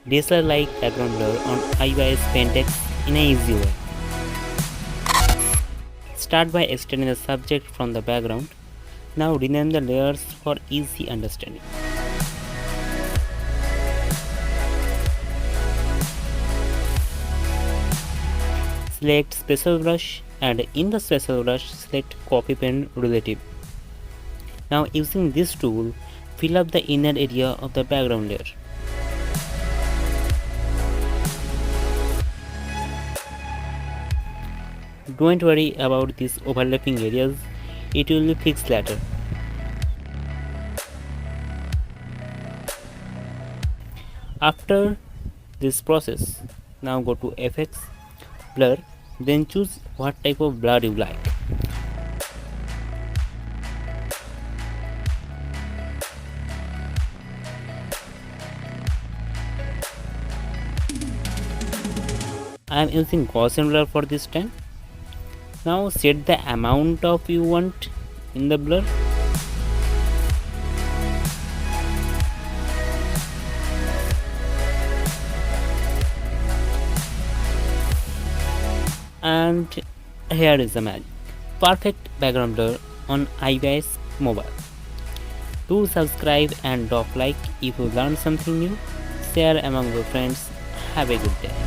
DSLR-like background blur on Ibis Pentex in an easy way. Start by extending the subject from the background. Now rename the layers for easy understanding. Select Special Brush and in the Special Brush select Copy Pen Relative. Now using this tool, fill up the inner area of the background layer. Don't worry about these overlapping areas, it will be fixed later. After this process, now go to Effects, Blur, then choose what type of blur you like. I am using Gaussian blur for this time. Now set the amount of you want in the blur. And here is the magic. Perfect background blur on Ibis mobile. Do subscribe and drop like if you learned something new. Share among your friends. Have a good day.